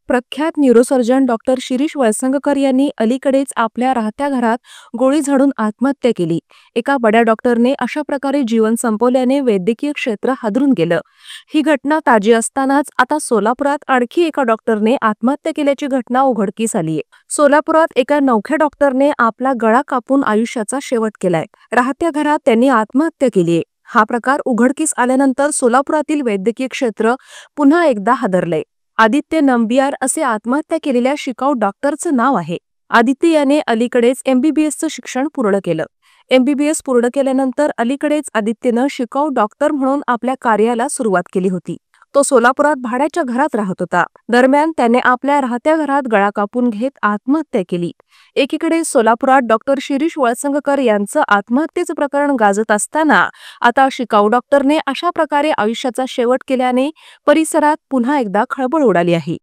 प्रख्यात neurosurgeon doctor Shirish Valsangkar यांनी अलीकडेच आपल्या राहत्या घरात गोळी झाडून आत्महत्या केली। एका बड्या डॉक्टरने अशा प्रकारे जीवन संपवल्याने वैद्यकीय क्षेत्र हादरून गेलं। ही घटना ताजी असतानाच आता सोलापुरात आणखी एका डॉक्टरने आत्महत्या केल्याची घटना उघडकीस आलीय। सोलापुरात एका नवख्या डॉक्टरने आपला गळा कापून आयुष्याचा शेवट केलाय। राहत्या घरात त्यांनी आत्महत्या केलीय। हा प्रकार उघडकीस आल्यानंतर सोलापुरातील वैद्यकीय क्षेत्र पुन्हा एकदा हादरलंय। आदित्य नंबियार असे आत्महत्या केलेल्या शिकाऊ डॉक्टरचं नाव आहे। आदित्य याने अलीकडेच MBBSचं शिक्षण पूर्ण केलं। MBBS पूर्ण केल्यानंतर अलीकडेच आदित्यनं शिकाऊ डॉक्टर म्हणून आपल्या कार्याला सुरुवात केली होती। तो सोलापुरात भाड्याच्या घरात राहत होता। दरम्यान त्याने आपल्या राहत्या घरात गळा कापून घेत आत्महत्या केली। एकीकडे सोलापुरात डॉक्टर शिरीष वळसंगकर यांचं आत्महत्येचं प्रकरण गाजत असताना आता शिकाऊ डॉक्टरने अशा प्रकारे आयुष्याचा शेवट केल्याने परिसरात पुन्हा एकदा खळबळ उडाली आहे।